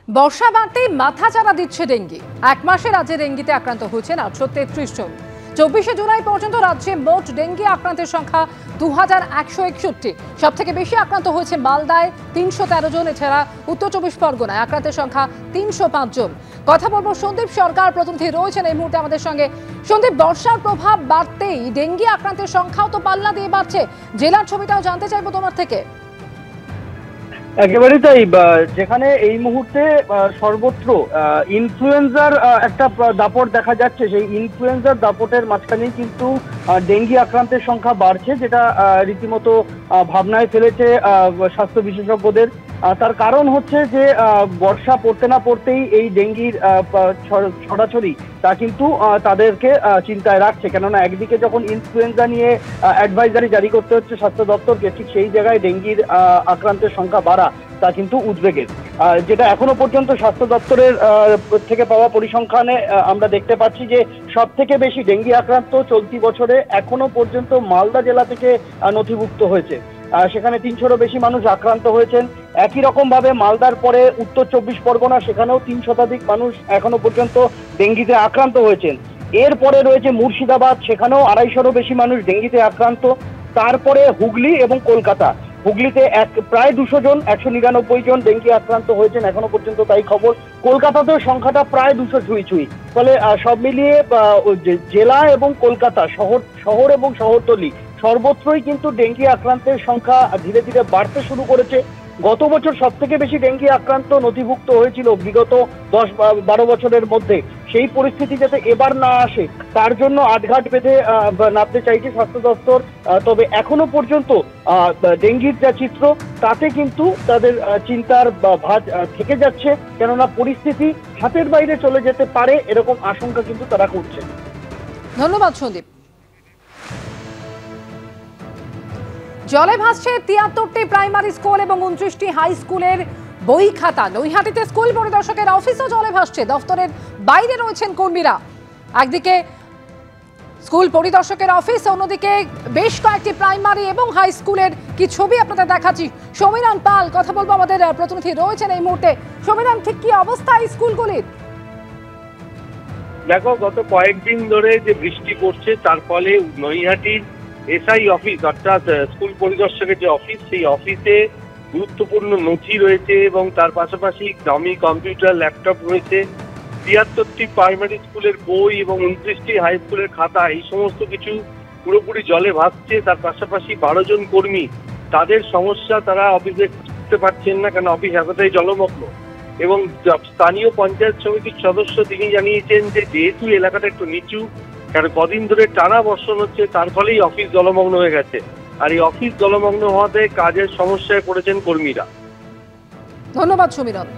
বর্ষা বাড়তেই মাথাচাড়া দিচ্ছে ডেঙ্গি। এক মাসে রাজ্যে ডেঙ্গিতে আক্রান্ত হয়েছেন 833 জন। 24শে জুলাই পর্যন্ত রাজ্যে মোট ডেঙ্গি আক্রান্তের সংখ্যা 2161। সব থেকে বেশি আক্রান্ত হয়েছে মালদায় 313 জন। এছাড়া উত্তর 24 পরগনায় আক্রান্তের সংখ্যা 305 জন। কথা বলবো সন্দীপ সরকার, প্রতিনিধি রয়েছেন এই মুহূর্তে আমাদের সঙ্গে। সন্দীপ, বর্ষার প্রভাব বাড়তেই ডেঙ্গি আক্রান্তের সংখ্যাও তো পাল্লা দিয়ে বাড়ছে, জেলার ছবিটাও জানতে চাইবো তোমার থেকে। একেবারেই তাই। যেখানে এই মুহূর্তে সর্বত্র ইনফ্লুয়েঞ্জার একটা দাপট দেখা যাচ্ছে, সেই ইনফ্লুয়েঞ্জার দাপটের মাঝখানেই কিন্তু ডেঙ্গি আক্রান্তের সংখ্যা বাড়ছে, যেটা রীতিমতো ভাবনায় ফেলেছে স্বাস্থ্য বিশেষজ্ঞদের। তার কারণ হচ্ছে যে বর্ষা পড়তে না পড়তেই এই ডেঙ্গির ছড়াছড়ি তা কিন্তু তাদেরকে চিন্তায় রাখছে। কেননা একদিকে যখন ইনফ্লুয়েঞ্জা নিয়ে অ্যাডভাইজারি জারি করতে হচ্ছে স্বাস্থ্য দপ্তরকে, ঠিক সেই জায়গায় ডেঙ্গির আক্রান্তের সংখ্যা বাড়া তা কিন্তু উদ্বেগের। যেটা এখনো পর্যন্ত স্বাস্থ্য দপ্তরের থেকে পাওয়া পরিসংখ্যানে আমরা দেখতে পাচ্ছি যে সব থেকে বেশি ডেঙ্গি আক্রান্ত চলতি বছরে এখনো পর্যন্ত মালদা জেলা থেকে নথিভুক্ত হয়েছে। সেখানে 300-রও বেশি মানুষ আক্রান্ত হয়েছেন। একই রকম ভাবে মালদার পরে উত্তর 24 পরগনা, সেখানেও 3 শতাধিক মানুষ এখনো পর্যন্ত ডেঙ্গিতে আক্রান্ত হয়েছেন। এরপরে রয়েছে মুর্শিদাবাদ, সেখানেও 250-রও বেশি মানুষ ডেঙ্গিতে আক্রান্ত। তারপরে হুগলি এবং কলকাতা। হুগলিতে প্রায় 200 জন, 199 জন ডেঙ্গি আক্রান্ত হয়েছেন এখনো পর্যন্ত, তাই খবর। কলকাতাতেও সংখ্যাটা প্রায় 200 ছুঁই। ফলে সব মিলিয়ে জেলা এবং কলকাতা শহর এবং শহরতলি সর্বত্রই কিন্তু ডেঙ্গি আক্রান্তের সংখ্যা ধীরে ধীরে বাড়তে শুরু করেছে। গত বছর সব থেকে বেশি ডেঙ্গি আক্রান্ত নথিভুক্ত হয়েছিল বিগত 10-12 বছরের মধ্যে। সেই পরিস্থিতি যাতে এবার না আসে তার জন্য আটঘাট বেঁধে নামতে চাইছে স্বাস্থ্য দপ্তর। তবে এখনো পর্যন্ত ডেঙ্গির যা চিত্র তাতে কিন্তু তাদের চিন্তার ভাঁজ থেকে যাচ্ছে, কেননা পরিস্থিতি হাতের বাইরে চলে যেতে পারে এরকম আশঙ্কা কিন্তু তারা করছে। ধন্যবাদ সন্দীপ। জলে ভাসছে 73টি প্রাইমারি স্কুল এবং 29টি হাই স্কুলের বই খাতা। নৈহাটিতে স্কুল পরিদর্শকের অফিসও জলে ভাসছে, দফতরের বাইরে রয়েছেন কর্মীরা। একদিকে স্কুল পরিদর্শকের অফিস, অন্যদিকে বেশ কয়েকটি প্রাইমারি এবং হাই স্কুলের কি ছবি আপনাদের দেখাচ্ছি। সমীরণ পাল, কথা বলবো, আমাদের প্রতিনিধি রয়েছেন এই মুহূর্তে। সমীরণ, ঠিক কি অবস্থা এই স্কুলগুলির? দেখো, গত কয়েকদিন ধরে যে বৃষ্টি পড়ছে তার ফলে নৈহাটির এসআই অফিস অর্থাৎ স্কুল পরিদর্শকের যে অফিস, সেই অফিসে গুরুত্বপূর্ণ নথি রয়েছে এবং তার পাশাপাশি দামি কম্পিউটার, ল্যাপটপ রয়েছে। 73টি প্রাইমারি স্কুলের বই এবং 29টি হাই স্কুলের খাতা, এই সমস্ত কিছু পুরোপুরি জলে ভাসছে। তার পাশাপাশি 12 জন কর্মী, তাদের সমস্যা, তারা অফিসে করতে পারছেন না, কারণ অফিস এতটাই জলমগ্ন। এবং স্থানীয় পঞ্চায়েত সমিতির সদস্য তিনি জানিয়েছেন যে যেহেতু এলাকাটা একটু নিচু, কারণ কদিন ধরে টানা বর্ষণ হচ্ছে, তার ফলেই অফিস জলমগ্ন হয়ে গেছে। আর এই অফিস জলমগ্ন হওয়াতে কাজের সমস্যায় পড়েছেন কর্মীরা। ধন্যবাদ সমীরণ।